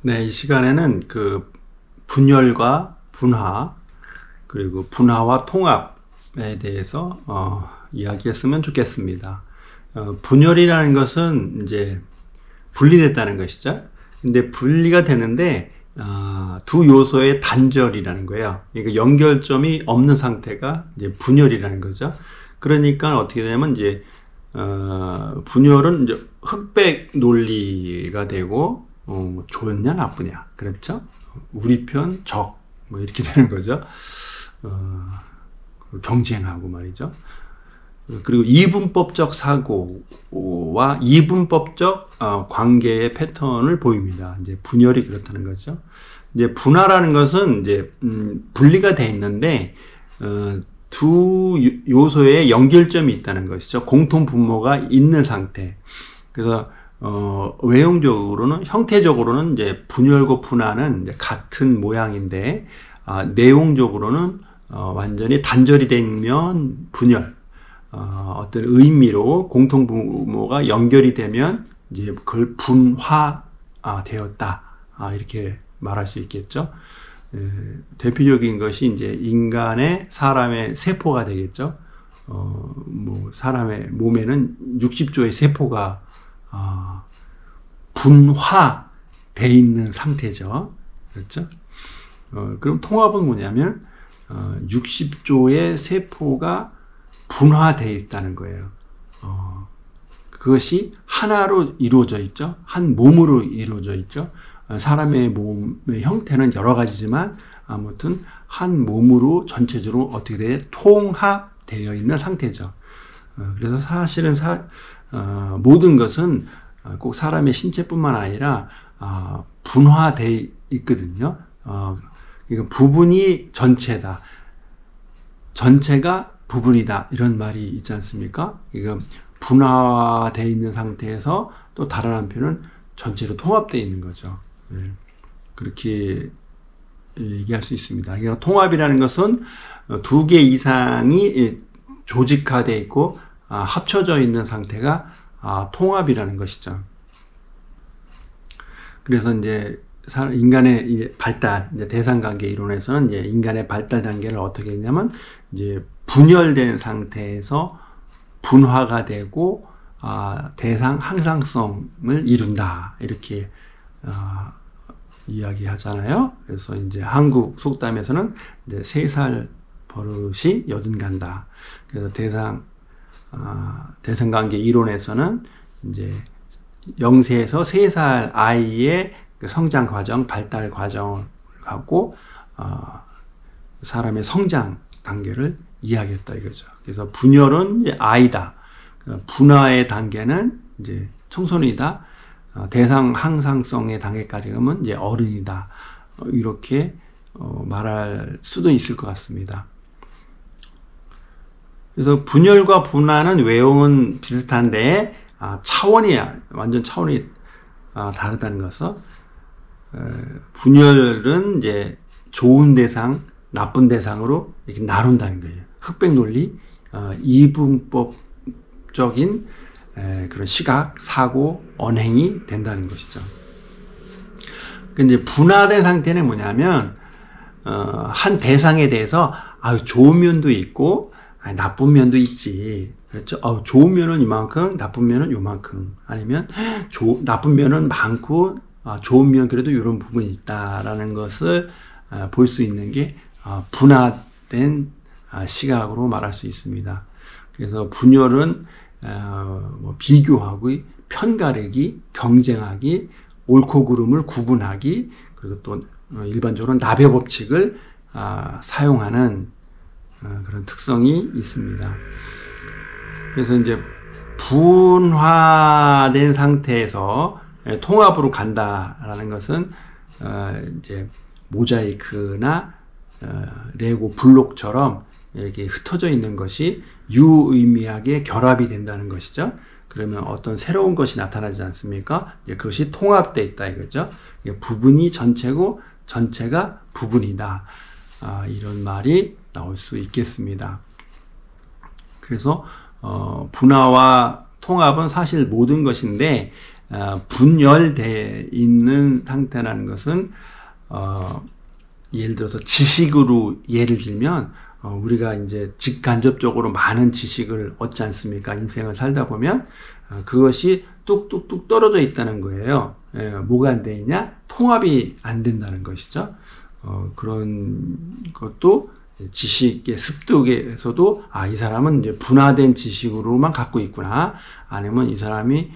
네, 이 시간에는 그 분열과 분화, 그리고 분화와 통합에 대해서 이야기했으면 좋겠습니다. 분열이라는 것은 이제 분리됐다는 것이죠. 근데 분리가 되는데 두 요소의 단절이라는 거예요. 그러니까 연결점이 없는 상태가 이제 분열이라는 거죠. 그러니까 어떻게 되냐면 이제 분열은 이제 흑백 논리가 되고 좋냐 나쁘냐, 그렇죠? 우리 편 적 뭐 이렇게 되는 거죠. 경쟁하고 말이죠. 그리고 이분법적 사고와 이분법적 관계의 패턴을 보입니다. 이제 분열이 그렇다는 거죠. 이제 분화라는 것은 이제 분리가 돼 있는데 두 요소에 연결점이 있다는 것이죠. 공통 분모가 있는 상태. 그래서 외형적으로는, 형태적으로는 이제 분열과 분화는 이제 같은 모양인데 내용적으로는 완전히 단절이 되면 분열, 어떤 의미로 공통 분모가 연결이 되면 이제 그걸 분화 되었다, 이렇게 말할 수 있겠죠. 대표적인 것이 이제 사람의 세포가 되겠죠. 뭐 사람의 몸에는 60조의 세포가 분화돼 있는 상태죠. 그렇죠? 그럼 통합은 뭐냐면 60조의 세포가 분화되어 있다는 거예요. 그것이 하나로 이루어져 있죠. 한 몸으로 이루어져 있죠. 사람의 몸의 형태는 여러 가지지만 아무튼 한 몸으로 전체적으로 어떻게 돼? 통합되어 있는 상태죠. 그래서 사실은 모든 것은 꼭 사람의 신체뿐만 아니라 분화되어 있거든요. 그러니까 부분이 전체다, 전체가 부분이다, 이런 말이 있지 않습니까? 그러니까 분화되어 있는 상태에서 또 다른 한편은 전체로 통합되어 있는 거죠. 그렇게 얘기할 수 있습니다. 그러니까 통합이라는 것은 두 개 이상이 조직화되어 있고 합쳐져 있는 상태가 통합이라는 것이죠. 그래서 이제 인간의 발달, 이제 대상관계 이론에서는 이제 인간의 발달 단계를 어떻게 했냐면 이제 분열된 상태에서 분화가 되고 대상 항상성을 이룬다, 이렇게 이야기하잖아요. 그래서 이제 한국 속담에서는 이제 3살 버릇이 여든 간다. 그래서 대상관계 이론에서는 이제 0세에서 3살 아이의 그 성장 과정, 발달 과정을 갖고 사람의 성장 단계를 이야기했다 이거죠. 그래서 분열은 이제 아이다. 분화의 단계는 이제 청소년이다. 대상 항상성의 단계까지 가면 이제 어른이다. 이렇게 말할 수도 있을 것 같습니다. 그래서 분열과 분화는 외형은 비슷한데 완전 차원이 다르다는 것은, 분열은 이제 좋은 대상, 나쁜 대상으로 이렇게 나눈다는 거예요. 흑백 논리, 이분법적인 그런 시각, 사고, 언행이 된다는 것이죠. 근데 분화된 상태는 뭐냐면 한 대상에 대해서 좋은 면도 있고 나쁜 면도 있지, 그렇죠? 좋은 면은 이만큼, 나쁜 면은 요만큼, 아니면 나쁜 면은 많고 좋은 면 그래도 이런 부분이 있다라는 것을 볼 수 있는 게 분화된 시각으로 말할 수 있습니다. 그래서 분열은 비교하기, 편가르기, 경쟁하기, 옳고 그름을 구분하기, 그리고 또 일반적으로 나베 법칙을 사용하는 그런 특성이 있습니다. 그래서 이제 분화된 상태에서 통합으로 간다라는 것은 이제 모자이크나 레고 블록처럼 이렇게 흩어져 있는 것이 유의미하게 결합이 된다는 것이죠. 그러면 어떤 새로운 것이 나타나지 않습니까? 그것이 통합되어 있다 이거죠. 부분이 전체고 전체가 부분이다, 이런 말이 나올 수 있겠습니다. 그래서 분화와 통합은 사실 모든 것인데 분열되어 있는 상태라는 것은 예를 들어서 지식으로 예를 들면 우리가 이제 직간접적으로 많은 지식을 얻지 않습니까? 인생을 살다 보면 그것이 뚝뚝뚝 떨어져 있다는 거예요. 뭐가 안 돼 있냐? 통합이 안 된다는 것이죠. 그런 것도 지식의 습득에서도 이 사람은 이제 분화된 지식으로만 갖고 있구나, 아니면 이 사람이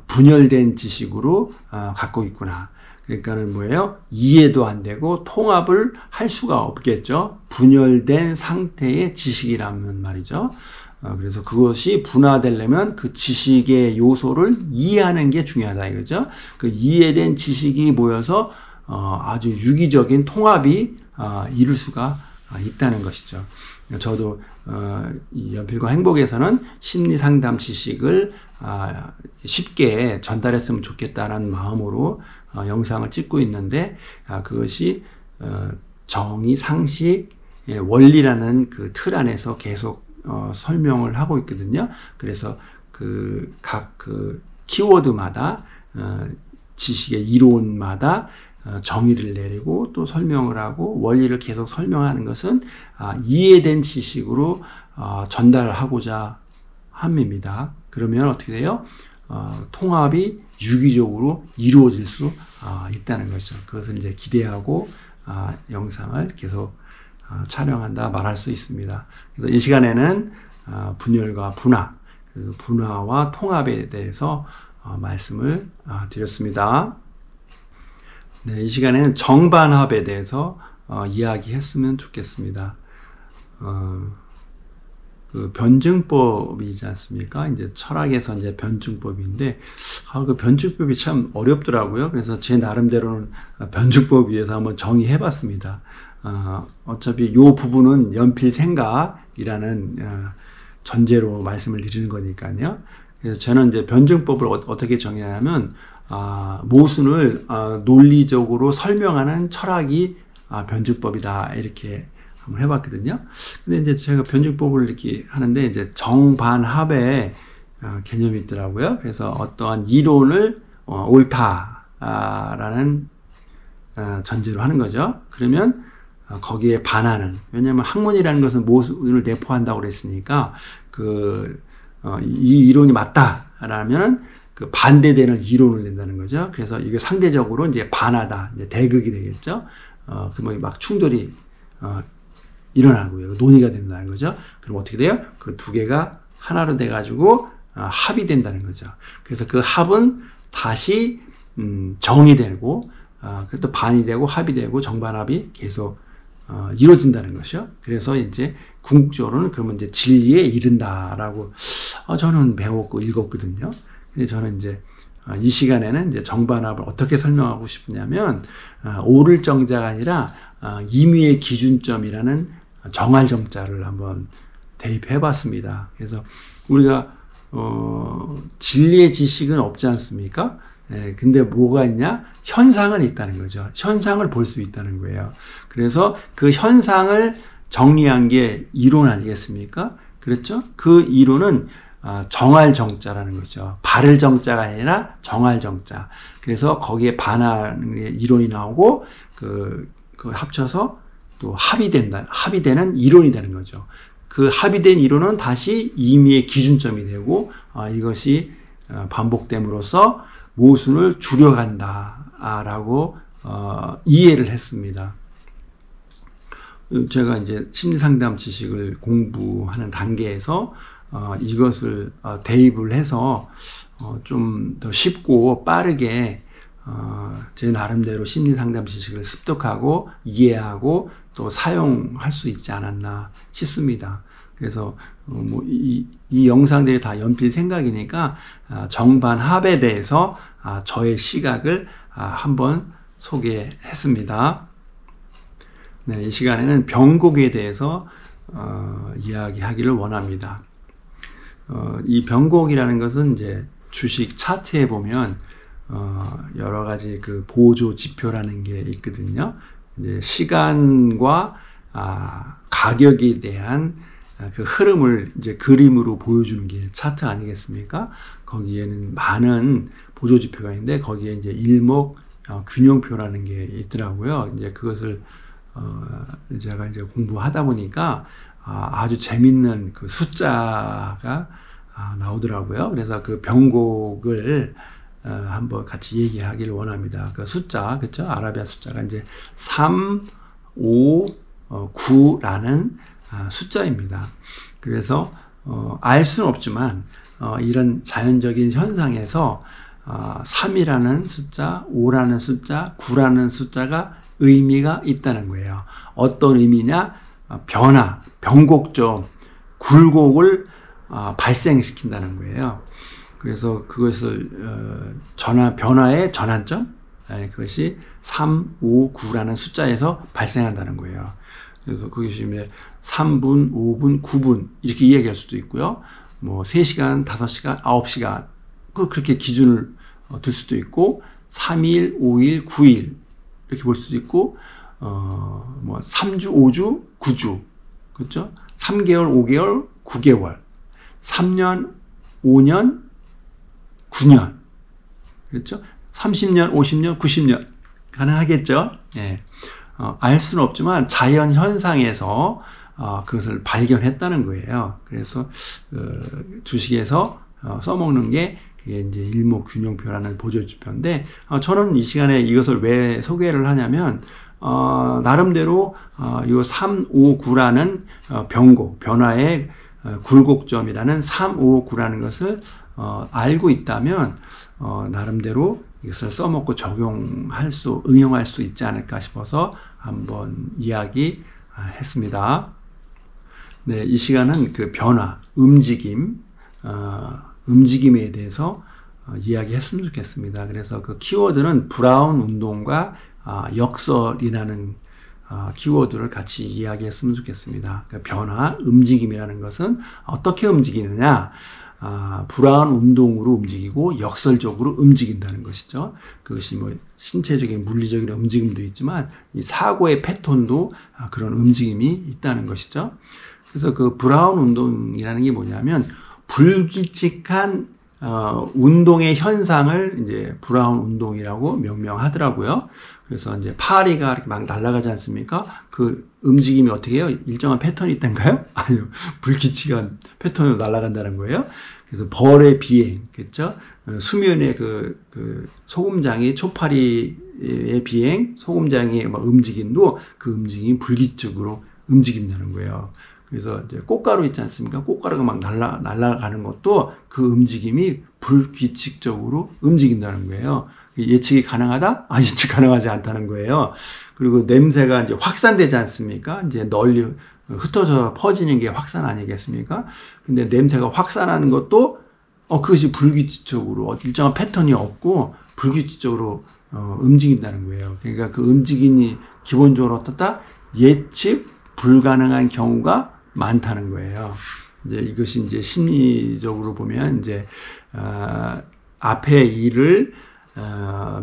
분열된 지식으로 갖고 있구나. 그러니까는 뭐예요? 이해도 안 되고 통합을 할 수가 없겠죠. 분열된 상태의 지식이라면 말이죠. 그래서 그것이 분화되려면 그 지식의 요소를 이해하는 게 중요하다 이거죠. 그 이해된 지식이 모여서 아주 유기적인 통합이 이룰 수가 있다는 것이죠. 저도 이 연필과 행복에서는 심리 상담 지식을 쉽게 전달했으면 좋겠다는 마음으로 영상을 찍고 있는데, 그것이 정의, 상식, 원리라는 그 틀 안에서 계속 설명을 하고 있거든요. 그래서 각 키워드마다 지식의 이론마다 정의를 내리고 또 설명을 하고 원리를 계속 설명하는 것은 이해된 지식으로 전달하고자 함입니다. 그러면 어떻게 돼요? 통합이 유기적으로 이루어질 수 있다는 거죠. 그것을 이제 기대하고 영상을 계속 촬영한다 말할 수 있습니다. 그래서 이 시간에는 분열과 분화, 분화와 통합에 대해서 말씀을 드렸습니다. 네, 이 시간에는 정반합에 대해서 이야기했으면 좋겠습니다. 그 변증법이지 않습니까? 이제 철학에서 이제 변증법인데, 그 변증법이 참 어렵더라고요. 그래서 제 나름대로는 변증법 위해서 한번 정의해봤습니다. 어차피 요 부분은 연필 생각이라는 전제로 말씀을 드리는 거니까요. 그래서 저는 이제 변증법을 어떻게 정의하냐면, 모순을 논리적으로 설명하는 철학이 변증법이다, 이렇게 한번 해봤거든요. 근데 이제 제가 변증법을 이렇게 하는데, 이제 정반합의 개념이 있더라고요. 그래서 어떠한 이론을 옳다라는 전제로 하는 거죠. 그러면 거기에 반하는, 왜냐하면 학문이라는 것은 모순을 내포한다고 그랬으니까 이 이론이 맞다라면은 그 반대되는 이론을 낸다는 거죠. 그래서 이게 상대적으로 이제 반하다, 이제 대극이 되겠죠. 그러면 막 충돌이 일어나고요. 논의가 된다는 거죠. 그럼 어떻게 돼요? 그 두 개가 하나로 돼가지고 합이 된다는 거죠. 그래서 그 합은 다시 정의되고, 또 반이 되고 합이 되고 정반합이 계속 이루어진다는 것이요. 그래서 이제 궁극적으로는 그러면 이제 진리에 이른다라고 저는 배웠고 읽었거든요. 근데 저는 이제 이 시간에는 이제 정반합을 어떻게 설명하고 싶으냐면, 옳을 정자가 아니라 임의의 기준점이라는 정할 정자를 한번 대입해 봤습니다. 그래서 우리가 진리의 지식은 없지 않습니까? 근데 뭐가 있냐? 현상은 있다는 거죠. 현상을 볼 수 있다는 거예요. 그래서 그 현상을 정리한 게 이론 아니겠습니까? 그렇죠? 그 이론은 정할 정자라는 거죠. 바를 정자가 아니라 정할 정자. 그래서 거기에 반하는 이론이 나오고 그 합쳐서 또 합이 되는 이론이 되는 거죠. 그 합의된 이론은 다시 임의의 기준점이 되고, 이것이 반복됨으로써 모순을 줄여간다라고 이해를 했습니다. 제가 이제 심리상담 지식을 공부하는 단계에서 이것을 대입을 해서 좀 더 쉽고 빠르게 제 나름대로 심리상담 지식을 습득하고 이해하고 또 사용할 수 있지 않았나 싶습니다. 그래서 이 영상들이 다 연필 생각이니까 정반합에 대해서 저의 시각을 한번 소개했습니다. 네, 이 시간에는 변곡에 대해서 이야기하기를 원합니다. 이 변곡이라는 것은 이제 주식 차트에 보면 여러 가지 그 보조 지표라는 게 있거든요. 이제 시간과 가격에 대한 그 흐름을 이제 그림으로 보여주는 게 차트 아니겠습니까? 거기에는 많은 보조지표가 있는데 거기에 이제 일목 균형표라는 게 있더라고요. 이제 그것을 제가 이제 공부하다 보니까 아주 재밌는 그 숫자가 나오더라고요. 그래서 그 변곡을 한번 같이 얘기하기를 원합니다. 그 숫자, 그쵸? 아라비아 숫자가 이제 3, 5, 9라는 숫자입니다. 그래서 알 수는 없지만 이런 자연적인 현상에서 3이라는 숫자, 5라는 숫자, 9라는 숫자가 의미가 있다는 거예요. 어떤 의미냐? 변화, 변곡점, 굴곡을 발생시킨다는 거예요. 그래서 그것을 변화의 전환점, 그것이 3, 5, 9라는 숫자에서 발생한다는 거예요. 그래서 그것이 3분, 5분, 9분 이렇게 이야기할 수도 있고요. 뭐 3시간, 5시간, 9시간 그렇게 기준을 들 수도 있고 3일, 5일, 9일 이렇게 볼 수도 있고 뭐 3주, 5주, 9주 그렇죠? 3개월, 5개월, 9개월 3년, 5년, 9년 그렇죠? 30년, 50년, 90년 가능하겠죠? 예. 알 수는 없지만 자연 현상에서 그것을 발견했다는 거예요. 그래서 주식에서 써먹는 게 그게 이제 일목균형표라는 보조지표인데 저는 이 시간에 이것을 왜 소개를 하냐면 나름대로 요 3, 5, 9라는 변화의 굴곡점이라는 3, 5, 9라는 것을 알고 있다면 나름대로 이것을 써먹고 응용할 수 있지 않을까 싶어서 한번 이야기했습니다. 네, 이 시간은 그 변화, 움직임에 대해서 이야기했으면 좋겠습니다. 그래서 그 키워드는 브라운 운동과 역설이라는 키워드를 같이 이야기했으면 좋겠습니다. 그 변화, 움직임이라는 것은 어떻게 움직이느냐? 브라운 운동으로 움직이고 역설적으로 움직인다는 것이죠. 그것이 뭐 신체적인 물리적인 움직임도 있지만 이 사고의 패턴도 그런 움직임이 있다는 것이죠. 그래서 그 브라운 운동이라는 게 뭐냐면 불규칙한 운동의 현상을 이제 브라운 운동이라고 명명하더라고요. 그래서 이제 파리가 이렇게 막 날아가지 않습니까? 그 움직임이 어떻게 해요? 일정한 패턴이 있던가요? 아니요. 불규칙한 패턴으로 날아간다는 거예요. 그래서 벌의 비행, 그렇죠? 수면의 그 소금장이 초파리의 비행, 소금장의 막 움직임도 그 움직임이 불규칙으로 움직인다는 거예요. 그래서 이제 꽃가루 있지 않습니까? 꽃가루가 막 날아가는 것도 그 움직임이 불규칙적으로 움직인다는 거예요. 예측이 가능하다? 예측 가능하지 않다는 거예요. 그리고 냄새가 이제 확산되지 않습니까? 이제 널리 흩어져 퍼지는 게 확산 아니겠습니까? 근데 냄새가 확산하는 것도 그것이 불규칙적으로 일정한 패턴이 없고 불규칙적으로 움직인다는 거예요. 그러니까 그 움직임이 기본적으로 어떻다? 예측 불가능한 경우가 많다는 거예요. 이제 이것이 이제 심리적으로 보면 이제 앞의 일을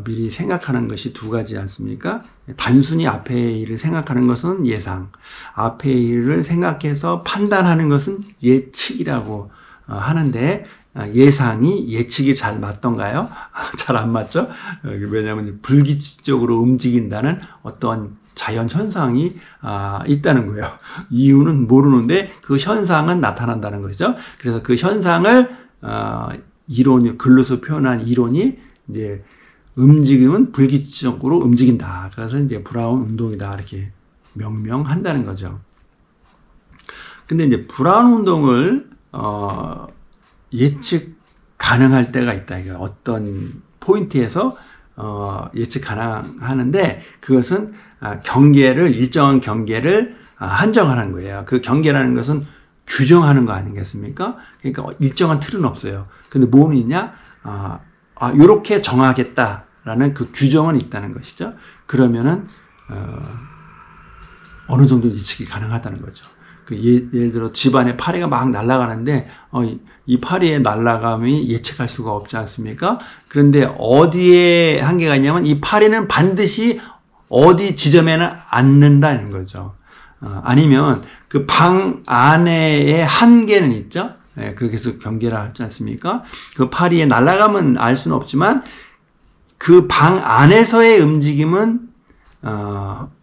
미리 생각하는 것이 두 가지 않습니까? 단순히 앞의 일을 생각하는 것은 예상, 앞의 일을 생각해서 판단하는 것은 예측이라고 하는데 예상이 예측이 잘 맞던가요? 잘 안 맞죠? 왜냐하면 불규칙적으로 움직인다는 어떤 자연 현상이 있다는 거예요. 이유는 모르는데 그 현상은 나타난다는 것이죠. 그래서 그 현상을 글로서 표현한 이론이 이제 움직임은 불규칙적으로 움직인다. 그래서 이제 브라운 운동이다. 이렇게 명명한다는 거죠. 근데 이제 브라운 운동을 예측 가능할 때가 있다. 이게 어떤 포인트에서 예측 가능하는데 그것은 일정한 경계를 한정하는 거예요. 그 경계라는 것은 규정하는 거 아니겠습니까? 그러니까 일정한 틀은 없어요. 근데 뭐는 있냐? 요렇게 정하겠다라는 그 규정은 있다는 것이죠. 그러면은 어느 정도 예측이 가능하다는 거죠. 예를 들어 집안에 파리가 막 날아가는데 이 파리의 날아감이 예측할 수가 없지 않습니까? 그런데 어디에 한계가 있냐면 이 파리는 반드시 어디 지점에는 앉는다는 거죠. 아니면 그 방 안에의 한계는 있죠. 예, 거기서 경계를 하지 않습니까? 그 파리에 날아가면 알 수는 없지만 그 방 안에서의 움직임은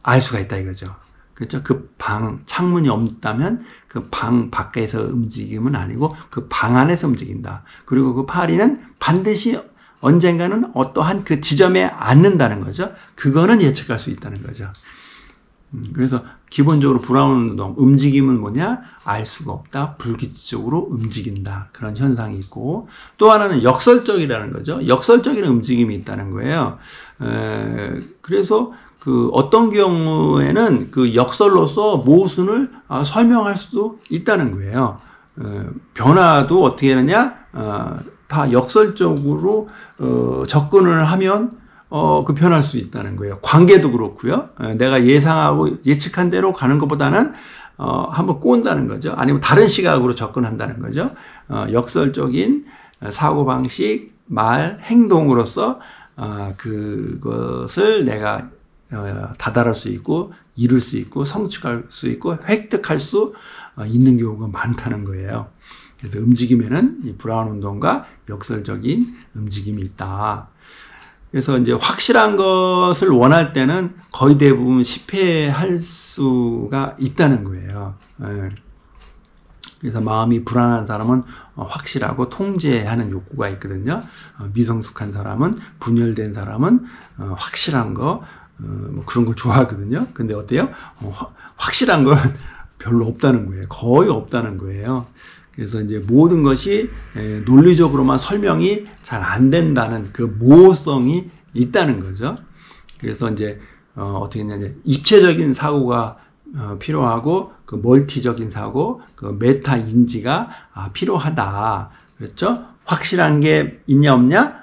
알 수가 있다 이거죠. 그렇죠? 그 방 창문이 없다면 그 방 밖에서 움직임은 아니고 그 방 안에서 움직인다. 그리고 그 파리는 반드시 언젠가는 어떠한 그 지점에 앉는다는 거죠. 그거는 예측할 수 있다는 거죠. 그래서 기본적으로 브라운 운동, 움직임은 뭐냐? 알 수가 없다. 불규칙적으로 움직인다. 그런 현상이 있고, 또 하나는 역설적이라는 거죠. 역설적인 움직임이 있다는 거예요. 그래서 그 어떤 경우에는 그 역설로서 모순을 설명할 수도 있다는 거예요. 변화도 어떻게 하느냐? 다 역설적으로 접근을 하면 그 변할 수 있다는 거예요. 관계도 그렇고요. 내가 예상하고 예측한 대로 가는 것보다는 한번 꼬은다는 거죠. 아니면 다른 시각으로 접근한다는 거죠. 역설적인 사고방식, 말, 행동으로서 그것을 내가 다다를 수 있고 이룰 수 있고 성취할 수 있고 획득할 수 있는 경우가 많다는 거예요. 그래서 움직임에는 이 브라운 운동과 역설적인 움직임이 있다. 그래서 이제 확실한 것을 원할 때는 거의 대부분 실패할 수가 있다는 거예요. 그래서 마음이 불안한 사람은 확실하고 통제하는 욕구가 있거든요. 미성숙한 사람은, 분열된 사람은 확실한 거, 뭐 그런 걸 좋아하거든요. 근데 어때요? 확실한 건 별로 없다는 거예요. 거의 없다는 거예요. 그래서 이제 모든 것이 논리적으로만 설명이 잘 안 된다는 그 모호성이 있다는 거죠. 그래서 이제 어떻게 했냐, 입체적인 사고가 필요하고 그 멀티적인 사고, 그 메타 인지가 필요하다. 그렇죠? 확실한 게 있냐 없냐?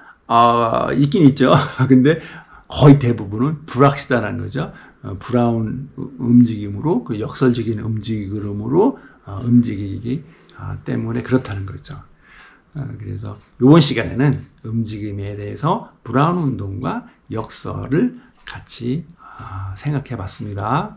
있긴 있죠. 근데 거의 대부분은 불확실하다는 거죠. 브라운 움직임으로, 그 역설적인 움직임으로 움직이기 때문에 그렇다는 거죠. 그래서 이번 시간에는 움직임에 대해서 브라운 운동과 역설을 같이 생각해 봤습니다.